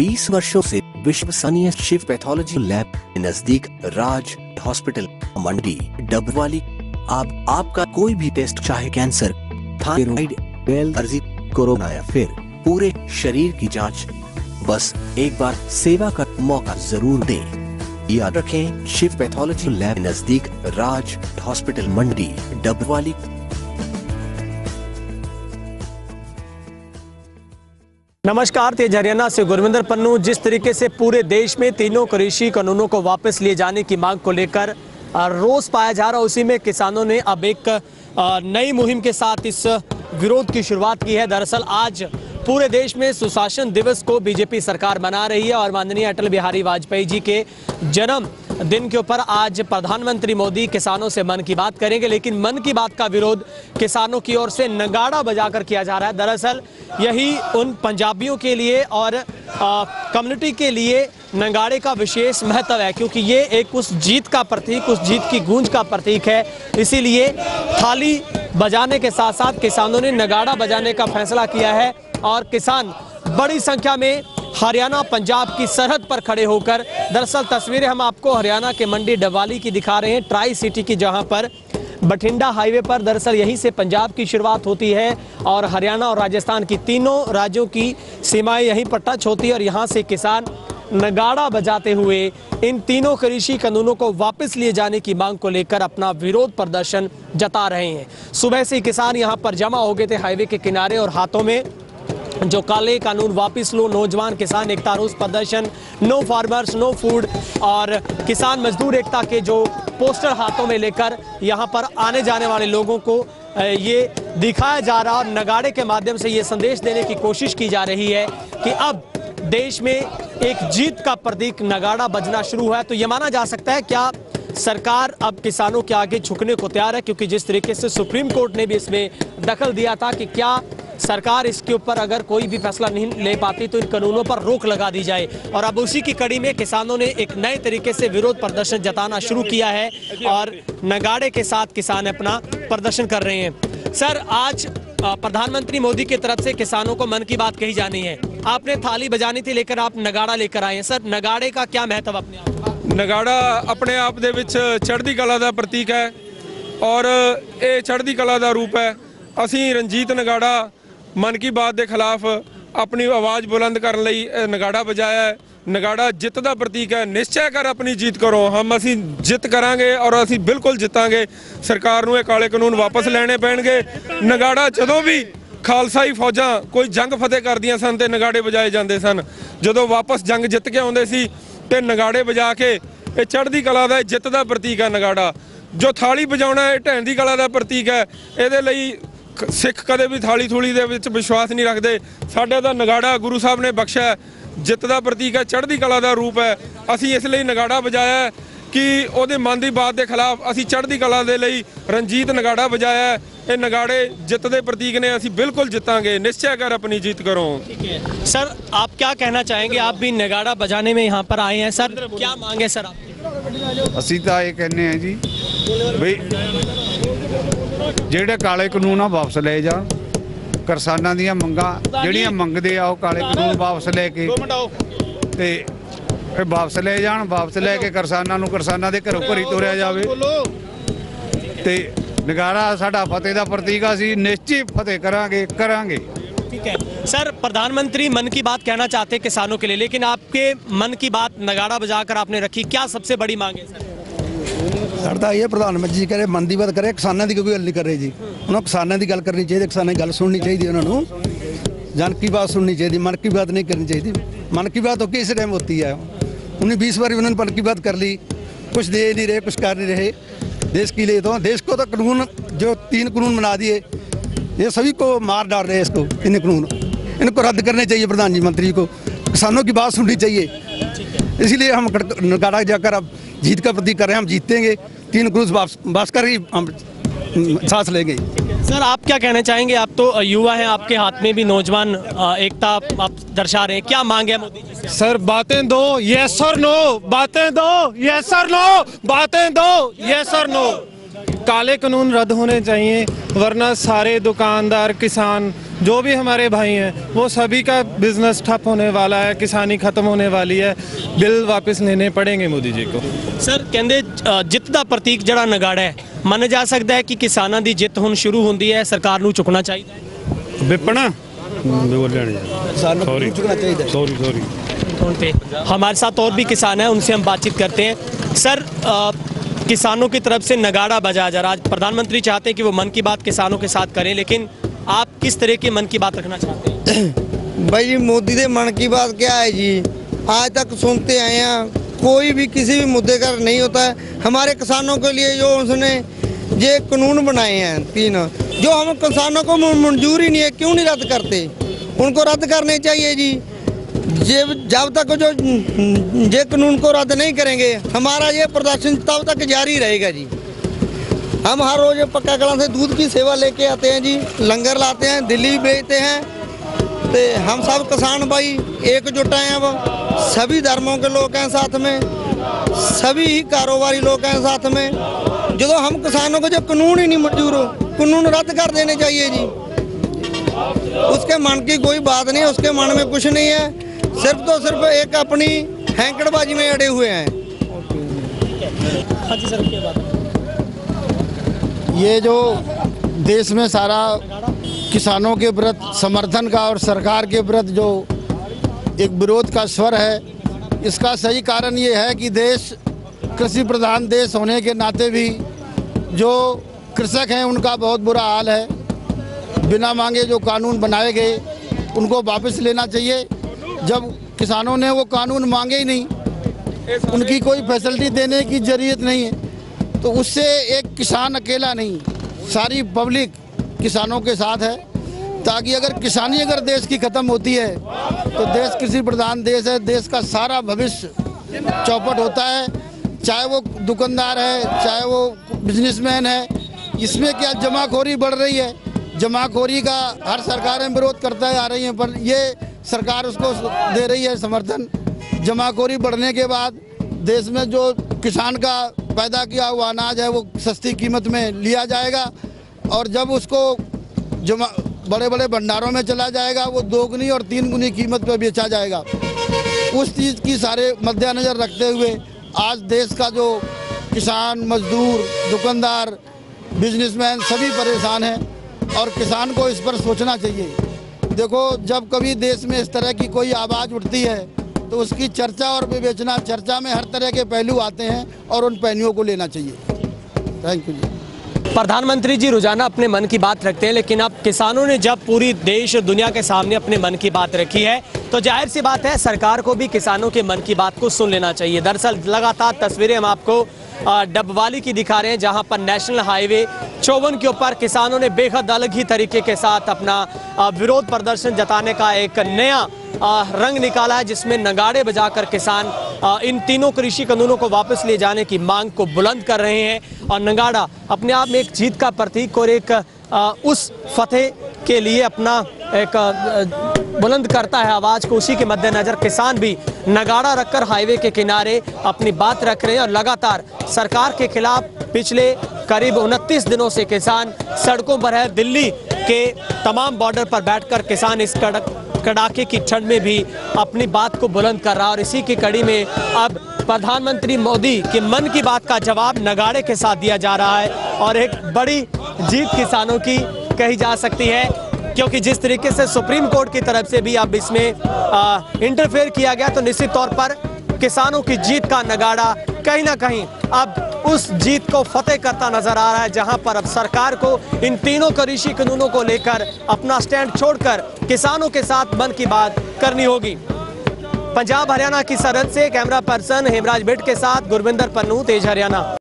20 वर्षों से विश्वसनीय शिव पैथोलॉजी लैब नजदीक राज हॉस्पिटल मंडी डबवाली। आपका कोई भी टेस्ट, चाहे कैंसर, थायराइड, एलर्जी, कोरोना या फिर पूरे शरीर की जांच, बस एक बार सेवा का मौका जरूर दें। याद रखें, शिव पैथोलॉजी लैब नजदीक राज हॉस्पिटल मंडी डबवाली। नमस्कार, तेज हरियाणा से गुरविंदर पन्नू। जिस तरीके से पूरे देश में तीनों कृषि कानूनों को वापस लिए जाने की मांग को लेकर रोष पाया जा रहा है, उसी में किसानों ने अब एक नई मुहिम के साथ इस विरोध की शुरुआत की है। दरअसल आज पूरे देश में सुशासन दिवस को बीजेपी सरकार मना रही है और माननीय अटल बिहारी वाजपेयी जी के जन्म दिन के ऊपर आज प्रधानमंत्री मोदी किसानों से मन की बात करेंगे। लेकिन मन की बात का विरोध किसानों की ओर से नगाड़ा बजाकर किया जा रहा है। दरअसल यही उन पंजाबियों के लिए और कम्युनिटी के लिए नगाड़े का विशेष महत्व है, क्योंकि ये एक उस जीत का प्रतीक, उस जीत की गूंज का प्रतीक है। इसीलिए थाली बजाने के साथ साथ किसानों ने नगाड़ा बजाने का फैसला किया है और किसान बड़ी संख्या में हरियाणा पंजाब की सरहद पर खड़े होकर, दरअसल तस्वीरें हम आपको हरियाणा के मंडी डबवाली की दिखा रहे हैं, ट्राई सिटी की, जहां पर बठिंडा हाईवे पर दरअसल यहीं से पंजाब की शुरुआत होती है और हरियाणा और राजस्थान की तीनों राज्यों की सीमाएं यहीं पर टच होती है। और यहां से किसान नगाड़ा बजाते हुए इन तीनों कृषि कानूनों को वापस लिए जाने की मांग को लेकर अपना विरोध प्रदर्शन जता रहे हैं। सुबह से किसान यहां पर जमा हो गए थे हाईवे के किनारे और हाथों में जो काले कानून वापस लो, नौजवान किसान एकता रोष प्रदर्शन, नो फार्मर्स नो फूड और किसान मजदूर एकता के जो पोस्टर हाथों में लेकर यहां पर आने जाने वाले लोगों को ये दिखाया जा रहा और नगाड़े के माध्यम से ये संदेश देने की कोशिश की जा रही है कि अब देश में एक जीत का प्रतीक नगाड़ा बजना शुरू हुआ है। तो ये माना जा सकता है क्या सरकार अब किसानों के आगे झुकने को तैयार है, क्योंकि जिस तरीके से सुप्रीम कोर्ट ने भी इसमें दखल दिया था कि क्या सरकार इसके ऊपर अगर कोई भी फैसला नहीं ले पाती तो इन कानूनों पर रोक लगा दी जाए। और अब उसी की कड़ी में किसानों ने एक नए तरीके से विरोध प्रदर्शन जताना शुरू किया है और नगाड़े के साथ किसान अपना प्रदर्शन कर रहे हैं। सर, आज प्रधानमंत्री मोदी की तरफ से किसानों को मन की बात कही जानी है, आपने थाली बजानी थी लेकर आप नगाड़ा लेकर आए हैं। सर, नगाड़े का क्या महत्व अपने आप? नगाड़ा अपने आप ਦੇ ਵਿੱਚ ਚੜ੍ਹਦੀ ਕਲਾ ਦਾ ਪ੍ਰਤੀਕ ਹੈ ਔਰ ਇਹ ਚੜ੍ਹਦੀ ਕਲਾ ਦਾ ਰੂਪ ਹੈ। ਅਸੀਂ ਰਣਜੀਤ ਨਗਾੜਾ मन की बात के खिलाफ अपनी आवाज़ बुलंद करने लई नगाड़ा बजाया है। नगाड़ा जित का प्रतीक है। निश्चय कर अपनी जीत करो, हम असी जित करांगे और असी बिल्कुल जितांगे। सरकार नूं ये काले कानून वापस लैणे पैणगे। नगाड़ा जदों भी खालसाई फौजां कोई जंग फतेह करदियां सन ते नगाड़े बजाए जाते सन। जदों वापस जंग जित के आउंदे सी ते नगाड़े बजा के ये चढ़दी कला दा जित का प्रतीक है। नगाड़ा जो थाली बजाउणा है ढैण दी कला का प्रतीक है। इहदे लई सिख कदे भी थाली थूली दे विच विश्वास नहीं रखते। साडे दा नगाड़ा गुरु साहब ने बख्शा है, जित का प्रतीक है, चढ़दी कला का रूप है। असी इसलिए नगाड़ा बजाया है कि उहदे मन की बात के खिलाफ असी चढ़दी कला दे लई रंजीत नगाड़ा बजाया है। ये नगाड़े जित के प्रतीक ने, असी बिल्कुल जितांगे। निश्चय कर अपनी जीत करो। ठीक है सर, आप क्या कहना चाहेंगे? आप भी नगाड़ा बजाने में यहाँ पर आए हैं, सर क्या मांगे सर आपकी? असी तो ये कहने हैं जी भी ਜਿਹੜੇ ਕਾਲੇ ਕਾਨੂੰਨ ਆ ਵਾਪਸ ਲਏ ਜਾਣ। ਕਿਸਾਨਾਂ ਦੀਆਂ ਮੰਗਾਂ ਜਿਹੜੀਆਂ ਮੰਗਦੇ ਆ ਉਹ ਕਾਲੇ ਕਾਨੂੰਨ ਵਾਪਸ ਲੈ ਕੇ ਤੇ ਇਹ ਵਾਪਸ ਲੈ ਜਾਣ। ਵਾਪਸ ਲੈ ਕੇ ਕਿਸਾਨਾਂ ਨੂੰ ਕਿਸਾਨਾਂ ਦੇ ਘਰੋਂ ਘਰੀ ਤੋਰਿਆ ਜਾਵੇ ਤੇ ਨਗਾਰਾ ਸਾਡਾ ਫਤਿਹ ਦਾ ਪ੍ਰਤੀਕ ਆ। ਅਸੀਂ ਨਿਸ਼ਚਿਤ ਫਤਿਹ ਕਰਾਂਗੇ। ठीक है सर, प्रधानमंत्री मन की बात कहना चाहते हैं किसानों के लिए, लेकिन आपके मन की बात नगाड़ा बजाकर आपने रखी, क्या सबसे बड़ी मांग है सर? सर तो ये प्रधानमंत्री जी करे, मन की बात करे, किसानों की कोई गल नहीं कर रहे जी। उन्होंने किसानों की गल करनी चाहिए, किसानों की गल सुननी चाहिए, उन्होंने जन की बात सुननी चाहिए, मन की बात नहीं करनी चाहिए। मन की बात तो किस टाइम होती है? उन्हें 20 बार उन्होंने मन की बात कर ली, कुछ दे नहीं रहे, कुछ कर नहीं रहे देश के लिए। तो देश को तो कानून जो 3 कानून बना दिए, ये सभी को मार डाल रहे हैं। इसको इन कानून इनको रद्द करने चाहिए। प्रधानमंत्री को किसानों की बात सुननी चाहिए। इसीलिए हम नगाड़ा जाकर अब जीत का प्रतीक कर रहे हैं। हम जीतेंगे, 3 कानून वापस कर ही हम सांस लेंगे। सर, आप क्या कहना चाहेंगे? आप तो युवा हैं, आपके हाथ में भी नौजवान एकता आप दर्शा रहे हैं, क्या मांग है मोदी जी से? सर बातें दो, यस और नो, बातें दो, यस और नो, बातें दो, यस और नो। काले कानून रद्द होने चाहिए, वरना सारे दुकानदार, किसान, जो भी हमारे भाई हैं, वो सभी का बिजनेस ठप होने वाला है, किसानी खत्म होने वाली है। बिल वापस लेने पड़ेंगे मोदी जी को। सर कहते जित का प्रतीक जड़ा नगाड़ा है, माना जा सकता है कि किसानों की जित हुण शुरू होंदी है, सरकार नूं चुकना चाहिए। विपणा हमारे साथ और भी किसान हैं, उनसे हम बातचीत करते हैं। सर किसानों की तरफ से नगाड़ा बजाया जा रहा है। प्रधानमंत्री चाहते हैं कि वो मन की बात किसानों के साथ करें, लेकिन आप किस तरह की मन की बात रखना चाहते हैं? भाई जी, मोदी के मन की बात क्या है जी, आज तक सुनते आए हैं, कोई भी किसी भी मुद्दे का नहीं होता है। हमारे किसानों के लिए जो उसने ये कानून बनाए हैं 3, जो हम किसानों को मंजूर ही नहीं है, क्यों नहीं रद्द करते? उनको रद्द करने चाहिए जी। जब तक जो ये कानून को रद्द नहीं करेंगे, हमारा ये प्रदर्शन तब तक जारी रहेगा जी। हम हर रोज पक्का कला से दूध की सेवा लेके आते हैं जी, लंगर लाते हैं, दिल्ली भेजते हैं। तो हम सब किसान भाई एकजुट हैं। अब सभी धर्मों के लोग हैं साथ में, सभी ही कारोबारी लोग हैं साथ में। जो हम किसानों को जो कानून ही नहीं मंजूर हो, कानून रद्द कर देने चाहिए जी। उसके मन की कोई बात नहीं, उसके मन में कुछ नहीं है, सिर्फ तो सिर्फ एक अपनी हैंकड़बाजी में अड़े हुए हैं। ये जो देश में सारा किसानों के प्रति समर्थन का और सरकार के प्रति जो एक विरोध का स्वर है, इसका सही कारण ये है कि देश कृषि प्रधान देश होने के नाते भी जो कृषक हैं उनका बहुत बुरा हाल है। बिना मांगे जो कानून बनाए गए उनको वापस लेना चाहिए। जब किसानों ने वो कानून मांगे ही नहीं, उनकी कोई फैसिलिटी देने की ज़रूरत नहीं है, तो उससे एक किसान अकेला नहीं, सारी पब्लिक किसानों के साथ है। ताकि अगर किसानी अगर देश की ख़त्म होती है तो देश कृषि प्रधान देश है, देश का सारा भविष्य चौपट होता है। चाहे वो दुकानदार है, चाहे वो बिजनेसमैन है। इसमें क्या जमाखोरी बढ़ रही है, जमाखोरी का हर सरकारें विरोध करता आ रही हैं, पर ये सरकार उसको दे रही है समर्थन। जमाखोरी बढ़ने के बाद देश में जो किसान का पैदा किया हुआ अनाज है वो सस्ती कीमत में लिया जाएगा, और जब उसको बड़े बड़े भंडारों में चला जाएगा वो 2 गुनी और 3 गुनी कीमत पर बेचा जाएगा। उस चीज़ की सारे मद्देनज़र रखते हुए आज देश का जो किसान, मजदूर, दुकानदार, बिजनेसमैन सभी परेशान हैं, और किसान को इस पर सोचना चाहिए। देखो, जब कभी देश में इस तरह की कोई आवाज़ उठती है तो उसकी चर्चा और विवेचना, चर्चा में हर तरह के पहलू आते हैं और उन पहलुओं को लेना चाहिए। थैंक यू जी। प्रधानमंत्री जी रोजाना अपने मन की बात रखते हैं, लेकिन अब किसानों ने जब पूरी देश दुनिया के सामने अपने मन की बात रखी है तो जाहिर सी बात है सरकार को भी किसानों के मन की बात को सुन लेना चाहिए। दरअसल लगातार तस्वीरें हम आपको डबवाली की दिखा रहे हैं, जहां पर नेशनल हाईवे 54 के ऊपर किसानों ने बेहद अलग ही तरीके के साथ अपना विरोध प्रदर्शन जताने का एक नया रंग निकाला है, जिसमें नगाड़े बजाकर किसान इन तीनों कृषि कानूनों को वापस ले जाने की मांग को बुलंद कर रहे हैं। और नगाड़ा अपने आप में एक जीत का प्रतीक और एक उस फतेह के लिए अपना एक बुलंद करता है आवाज़ को। उसी के मद्देनज़र किसान भी नगाड़ा रखकर हाईवे के किनारे अपनी बात रख रहे हैं, और लगातार सरकार के खिलाफ पिछले करीब 29 दिनों से किसान सड़कों पर है। दिल्ली के तमाम बॉर्डर पर बैठकर किसान इस कड़ाके की ठंड में भी अपनी बात को बुलंद कर रहा है। और इसी की कड़ी में अब प्रधानमंत्री मोदी के मन की बात का जवाब नगाड़े के साथ दिया जा रहा है, और एक बड़ी जीत किसानों की कही जा सकती है, क्योंकि जिस तरीके से सुप्रीम कोर्ट की तरफ से भी अब इसमें इंटरफेयर किया गया, तो निश्चित तौर पर किसानों की जीत का नगाड़ा कहीं ना कहीं अब उस जीत को फतेह करता नजर आ रहा है, जहां पर अब सरकार को इन तीनों कृषि कानूनों को लेकर अपना स्टैंड छोड़कर किसानों के साथ मन की बात करनी होगी। पंजाब हरियाणा की सरहद से कैमरा पर्सन हेमराज बिट के साथ गुरविंदर पन्नू, तेज हरियाणा।